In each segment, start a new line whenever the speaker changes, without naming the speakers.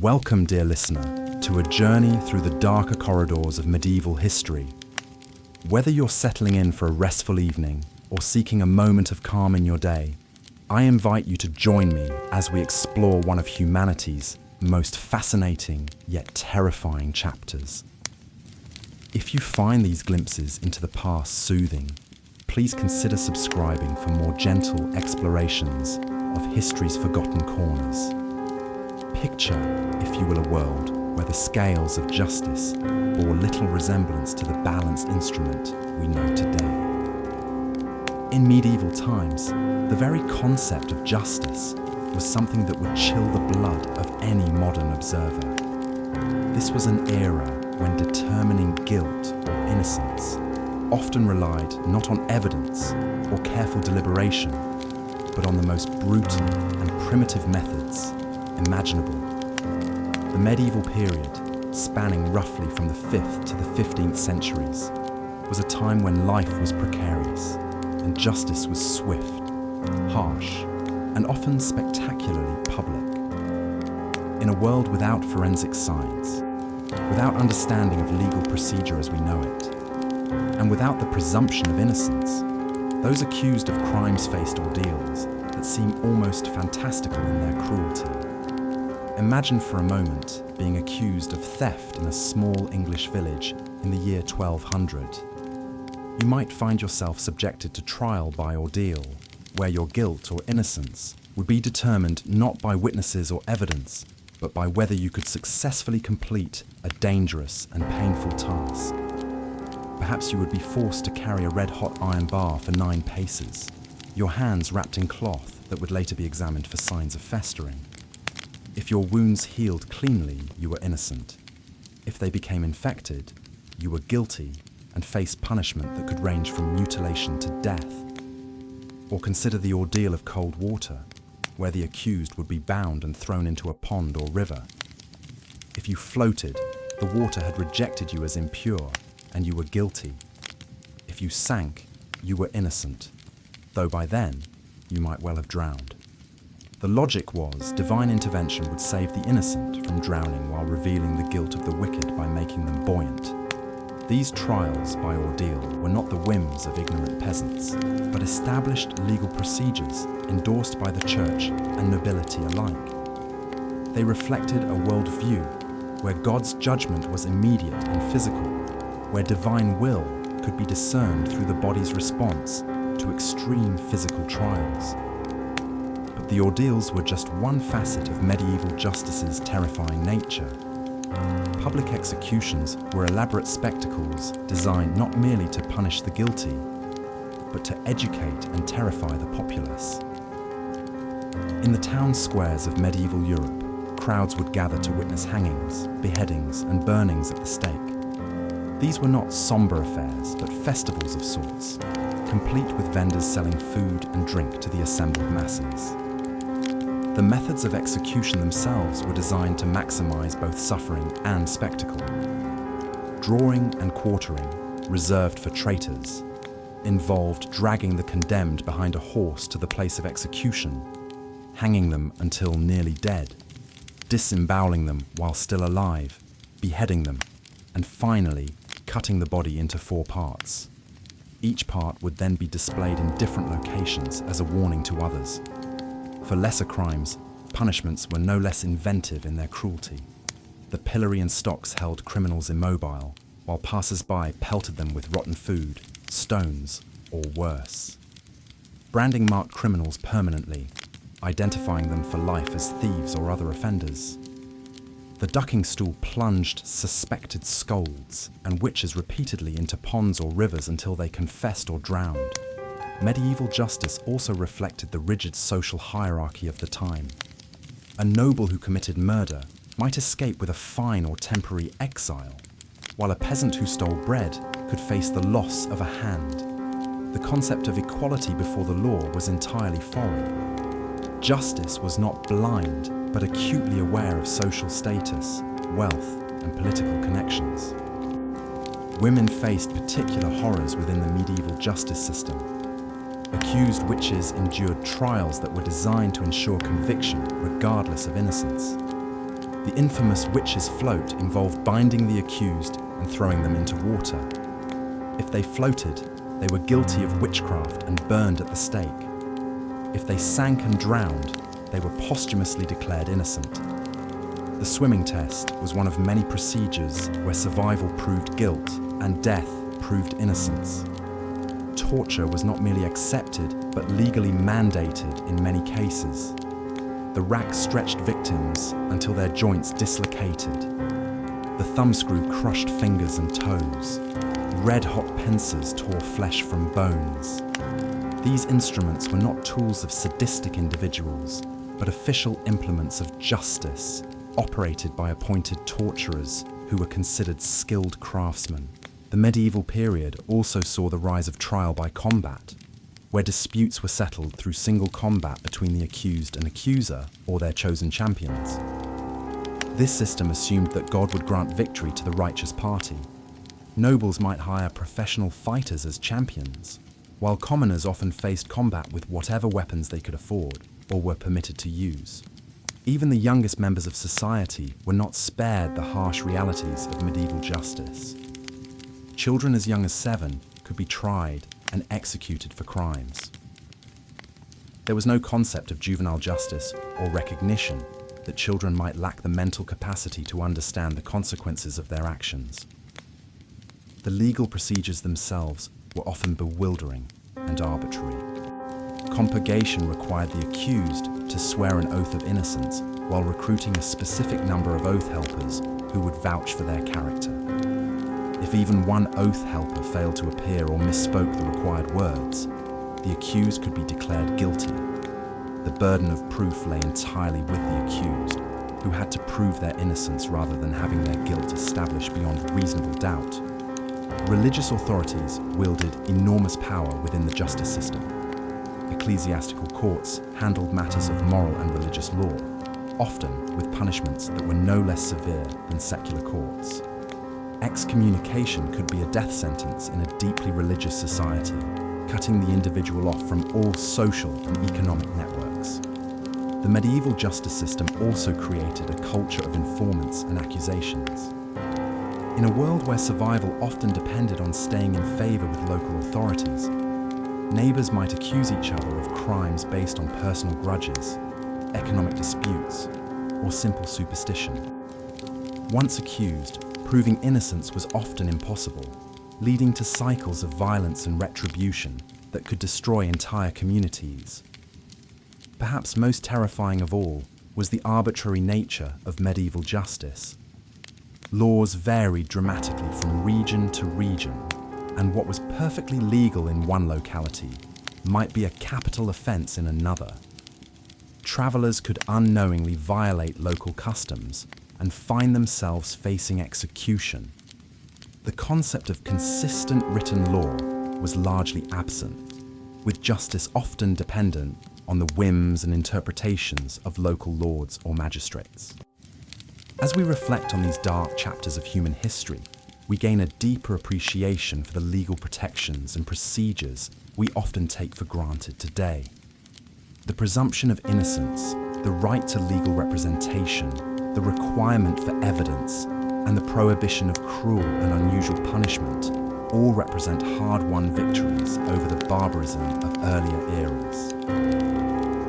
Welcome, dear listener, to a journey through the darker corridors of medieval history. Whether you're settling in for a restful evening or seeking a moment of calm in your day, I invite you to join me as we explore one of humanity's most fascinating yet terrifying chapters. If you find these glimpses into the past soothing, please consider subscribing for more gentle explorations of history's forgotten corners. Picture, if you will, a world where the scales of justice bore little resemblance to the balanced instrument we know today. In medieval times, the very concept of justice was something that would chill the blood of any modern observer. This was an era when determining guilt or innocence often relied not on evidence or careful deliberation, but on the most brutal and primitive methods imaginable. The medieval period, spanning roughly from the 5th to the 15th centuries, was a time when life was precarious and justice was swift, harsh, and often spectacularly public. In a world without forensic science, without understanding of legal procedure as we know it, and without the presumption of innocence, those accused of crimes faced ordeals that seem almost fantastical in their cruelty. Imagine for a moment being accused of theft in a small English village in the year 1200. You might find yourself subjected to trial by ordeal, where your guilt or innocence would be determined not by witnesses or evidence, but by whether you could successfully complete a dangerous and painful task. Perhaps you would be forced to carry a red-hot iron bar for 9 paces, your hands wrapped in cloth that would later be examined for signs of festering. If your wounds healed cleanly, you were innocent. If they became infected, you were guilty and faced punishment that could range from mutilation to death. Or consider the ordeal of cold water, where the accused would be bound and thrown into a pond or river. If you floated, the water had rejected you as impure, and you were guilty. If you sank, you were innocent, though by then you might well have drowned. The logic was divine intervention would save the innocent from drowning while revealing the guilt of the wicked by making them buoyant. These trials by ordeal were not the whims of ignorant peasants, but established legal procedures endorsed by the church and nobility alike. They reflected a worldview where God's judgment was immediate and physical, where divine will could be discerned through the body's response to extreme physical trials. But the ordeals were just one facet of medieval justice's terrifying nature. Public executions were elaborate spectacles designed not merely to punish the guilty, but to educate and terrify the populace. In the town squares of medieval Europe, crowds would gather to witness hangings, beheadings, and burnings at the stake. These were not somber affairs, but festivals of sorts, complete with vendors selling food and drink to the assembled masses. The methods of execution themselves were designed to maximize both suffering and spectacle. Drawing and quartering, reserved for traitors, involved dragging the condemned behind a horse to the place of execution, hanging them until nearly dead, disemboweling them while still alive, beheading them, and finally cutting the body into 4 parts. Each part would then be displayed in different locations as a warning to others. For lesser crimes, punishments were no less inventive in their cruelty. The pillory and stocks held criminals immobile, while passers-by pelted them with rotten food, stones, or worse. Branding marked criminals permanently, identifying them for life as thieves or other offenders. The ducking stool plunged suspected scolds and witches repeatedly into ponds or rivers until they confessed or drowned. Medieval justice also reflected the rigid social hierarchy of the time. A noble who committed murder might escape with a fine or temporary exile, while a peasant who stole bread could face the loss of a hand. The concept of equality before the law was entirely foreign. Justice was not blind, but acutely aware of social status, wealth, and political connections. Women faced particular horrors within the medieval justice system. Accused witches endured trials that were designed to ensure conviction regardless of innocence. The infamous witches' float involved binding the accused and throwing them into water. If they floated, they were guilty of witchcraft and burned at the stake. If they sank and drowned, they were posthumously declared innocent. The swimming test was one of many procedures where survival proved guilt and death proved innocence. Torture was not merely accepted, but legally mandated in many cases. The rack stretched victims until their joints dislocated. The thumbscrew crushed fingers and toes. Red-hot pincers tore flesh from bones. These instruments were not tools of sadistic individuals, but official implements of justice, operated by appointed torturers who were considered skilled craftsmen. The medieval period also saw the rise of trial by combat, where disputes were settled through single combat between the accused and accuser or their chosen champions. This system assumed that God would grant victory to the righteous party. Nobles might hire professional fighters as champions, while commoners often faced combat with whatever weapons they could afford or were permitted to use. Even the youngest members of society were not spared the harsh realities of medieval justice. Children as young as 7 could be tried and executed for crimes. There was no concept of juvenile justice or recognition that children might lack the mental capacity to understand the consequences of their actions. The legal procedures themselves were often bewildering and arbitrary. Compurgation required the accused to swear an oath of innocence while recruiting a specific number of oath helpers who would vouch for their character. If even one oath helper failed to appear or misspoke the required words, the accused could be declared guilty. The burden of proof lay entirely with the accused, who had to prove their innocence rather than having their guilt established beyond reasonable doubt. Religious authorities wielded enormous power within the justice system. Ecclesiastical courts handled matters of moral and religious law, often with punishments that were no less severe than secular courts. Excommunication could be a death sentence in a deeply religious society, cutting the individual off from all social and economic networks. The medieval justice system also created a culture of informants and accusations. In a world where survival often depended on staying in favor with local authorities, neighbors might accuse each other of crimes based on personal grudges, economic disputes, or simple superstition. Once accused, proving innocence was often impossible, leading to cycles of violence and retribution that could destroy entire communities. Perhaps most terrifying of all was the arbitrary nature of medieval justice. Laws varied dramatically from region to region, and what was perfectly legal in one locality might be a capital offense in another. Travelers could unknowingly violate local customs and find themselves facing execution. The concept of consistent written law was largely absent, with justice often dependent on the whims and interpretations of local lords or magistrates. As we reflect on these dark chapters of human history, we gain a deeper appreciation for the legal protections and procedures we often take for granted today. The presumption of innocence, the right to legal representation, the requirement for evidence, and the prohibition of cruel and unusual punishment all represent hard-won victories over the barbarism of earlier eras.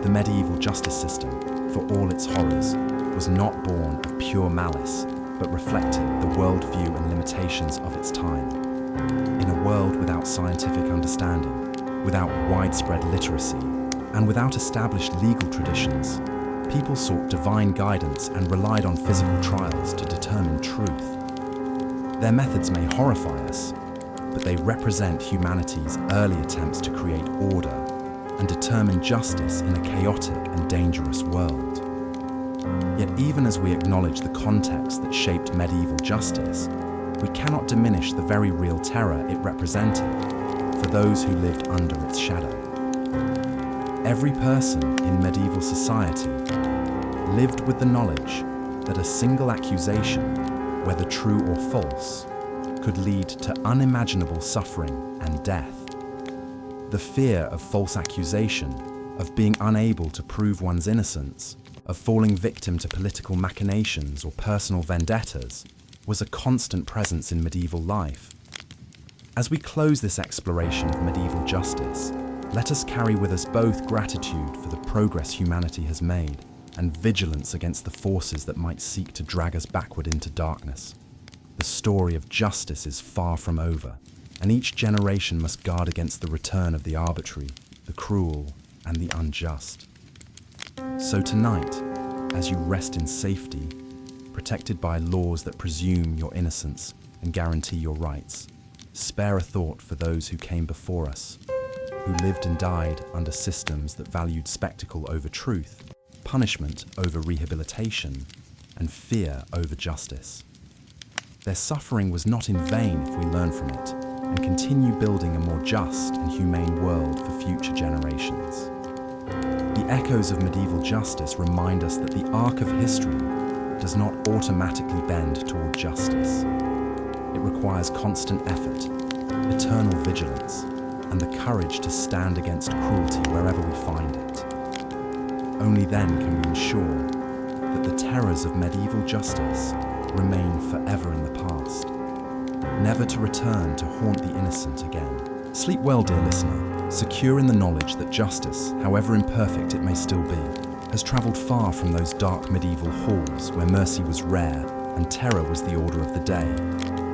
The medieval justice system, for all its horrors, was not born of pure malice, but reflected the worldview and limitations of its time. In a world without scientific understanding, without widespread literacy, and without established legal traditions, people sought divine guidance and relied on physical trials to determine truth. Their methods may horrify us, but they represent humanity's early attempts to create order and determine justice in a chaotic and dangerous world. Yet even as we acknowledge the context that shaped medieval justice, we cannot diminish the very real terror it represented for those who lived under its shadow. Every person in medieval society lived with the knowledge that a single accusation, whether true or false, could lead to unimaginable suffering and death. The fear of false accusation, of being unable to prove one's innocence, of falling victim to political machinations or personal vendettas, was a constant presence in medieval life. As we close this exploration of medieval justice, let us carry with us both gratitude for the progress humanity has made and vigilance against the forces that might seek to drag us backward into darkness. The story of justice is far from over, and each generation must guard against the return of the arbitrary, the cruel, and the unjust. So tonight, as you rest in safety, protected by laws that presume your innocence and guarantee your rights, spare a thought for those who came before us, who lived and died under systems that valued spectacle over truth, punishment over rehabilitation, and fear over justice. Their suffering was not in vain if we learn from it and continue building a more just and humane world for future generations. The echoes of medieval justice remind us that the arc of history does not automatically bend toward justice. It requires constant effort, eternal vigilance, and the courage to stand against cruelty wherever we find it. Only then can we ensure that the terrors of medieval justice remain forever in the past, never to return to haunt the innocent again. Sleep well, dear listener, secure in the knowledge that justice, however imperfect it may still be, has travelled far from those dark medieval halls where mercy was rare and terror was the order of the day.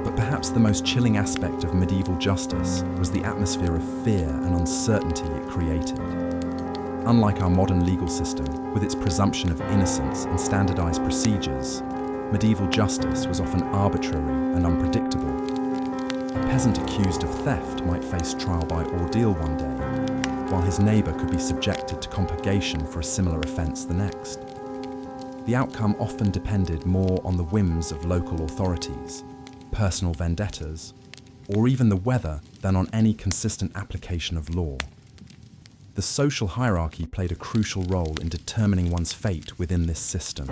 But perhaps the most chilling aspect of medieval justice was the atmosphere of fear and uncertainty it created. Unlike our modern legal system, with its presumption of innocence and standardised procedures, medieval justice was often arbitrary and unpredictable. A peasant accused of theft might face trial by ordeal one day, while his neighbour could be subjected to compurgation for a similar offence the next. The outcome often depended more on the whims of local authorities, personal vendettas, or even the weather than on any consistent application of law. The social hierarchy played a crucial role in determining one's fate within this system.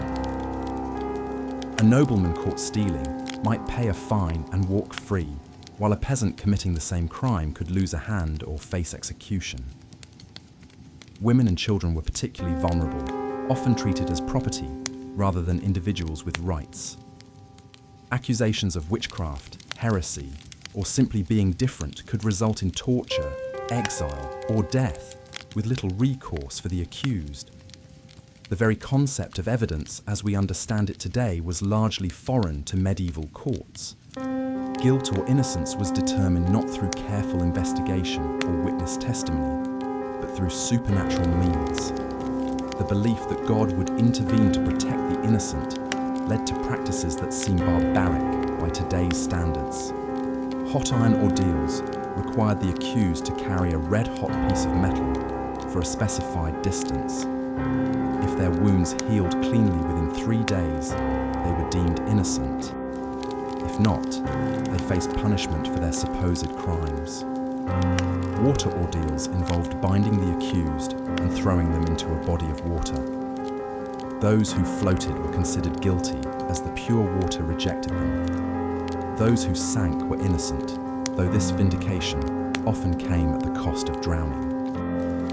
A nobleman caught stealing might pay a fine and walk free, while a peasant committing the same crime could lose a hand or face execution. Women and children were particularly vulnerable, often treated as property rather than individuals with rights. Accusations of witchcraft, heresy, or simply being different could result in torture, exile, or death, with little recourse for the accused. The very concept of evidence as we understand it today was largely foreign to medieval courts. Guilt or innocence was determined not through careful investigation or witness testimony, but through supernatural means. The belief that God would intervene to protect the innocent led to practices that seem barbaric by today's standards. Hot iron ordeals required the accused to carry a red-hot piece of metal for a specified distance. If their wounds healed cleanly within 3 days, they were deemed innocent. If not, they faced punishment for their supposed crimes. Water ordeals involved binding the accused and throwing them into a body of water. Those who floated were considered guilty as the pure water rejected them. Those who sank were innocent, though this vindication often came at the cost of drowning.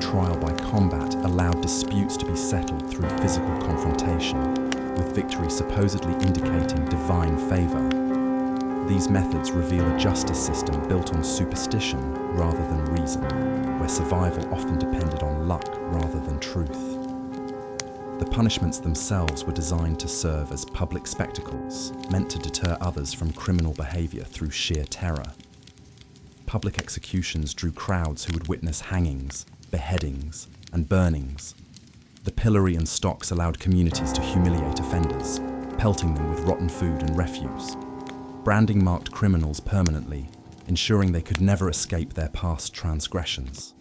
Trial by combat allowed disputes to be settled through physical confrontation, with victory supposedly indicating divine favour. These methods reveal a justice system built on superstition rather than reason, where survival often depended on luck rather than truth. The punishments themselves were designed to serve as public spectacles, meant to deter others from criminal behaviour through sheer terror. Public executions drew crowds who would witness hangings, beheadings, and burnings. The pillory and stocks allowed communities to humiliate offenders, pelting them with rotten food and refuse. Branding marked criminals permanently, ensuring they could never escape their past transgressions.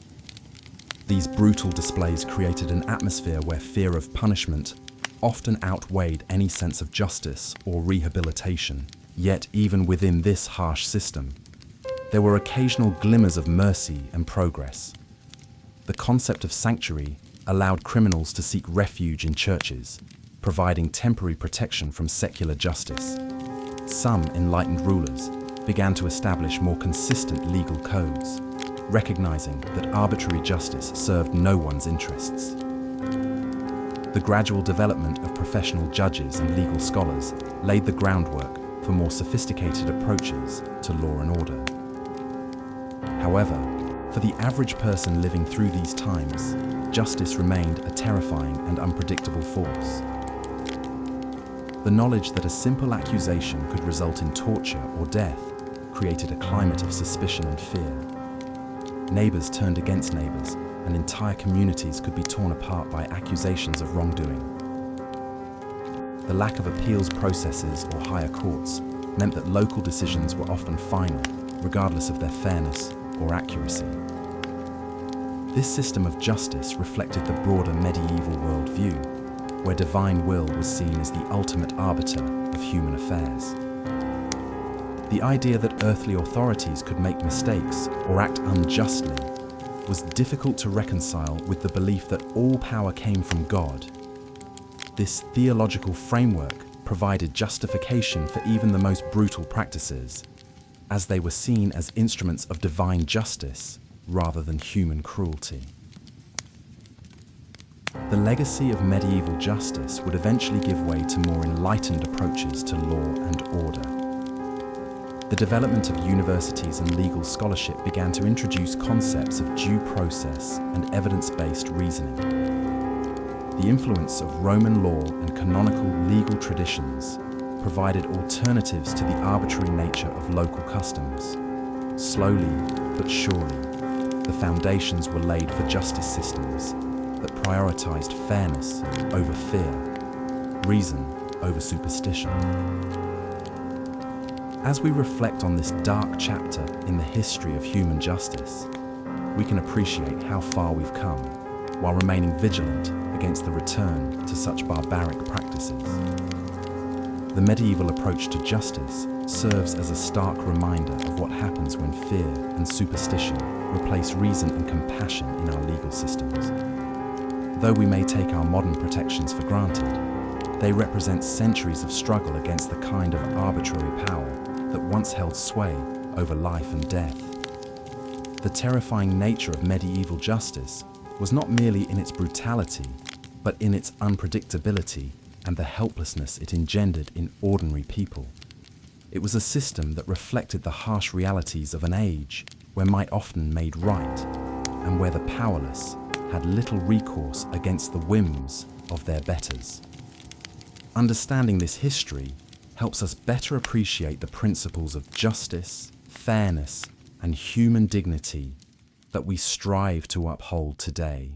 These brutal displays created an atmosphere where fear of punishment often outweighed any sense of justice or rehabilitation. Yet even within this harsh system, there were occasional glimmers of mercy and progress. The concept of sanctuary allowed criminals to seek refuge in churches, providing temporary protection from secular justice. Some enlightened rulers began to establish more consistent legal codes, recognizing that arbitrary justice served no one's interests. The gradual development of professional judges and legal scholars laid the groundwork for more sophisticated approaches to law and order. However, for the average person living through these times, justice remained a terrifying and unpredictable force. The knowledge that a simple accusation could result in torture or death created a climate of suspicion and fear. Neighbors turned against neighbors, and entire communities could be torn apart by accusations of wrongdoing. The lack of appeals processes or higher courts meant that local decisions were often final, regardless of their fairness or accuracy. This system of justice reflected the broader medieval worldview, where divine will was seen as the ultimate arbiter of human affairs. The idea that earthly authorities could make mistakes or act unjustly was difficult to reconcile with the belief that all power came from God. This theological framework provided justification for even the most brutal practices, as they were seen as instruments of divine justice rather than human cruelty. The legacy of medieval justice would eventually give way to more enlightened approaches to law and order. The development of universities and legal scholarship began to introduce concepts of due process and evidence-based reasoning. The influence of Roman law and canonical legal traditions provided alternatives to the arbitrary nature of local customs. Slowly but surely, the foundations were laid for justice systems that prioritized fairness over fear, reason over superstition. As we reflect on this dark chapter in the history of human justice, we can appreciate how far we've come, while remaining vigilant against the return to such barbaric practices. The medieval approach to justice serves as a stark reminder of what happens when fear and superstition replace reason and compassion in our legal systems. Though we may take our modern protections for granted, they represent centuries of struggle against the kind of arbitrary power that once held sway over life and death. The terrifying nature of medieval justice was not merely in its brutality, but in its unpredictability and the helplessness it engendered in ordinary people. It was a system that reflected the harsh realities of an age where might often made right, and where the powerless had little recourse against the whims of their betters. Understanding this history helps us better appreciate the principles of justice, fairness, and human dignity that we strive to uphold today.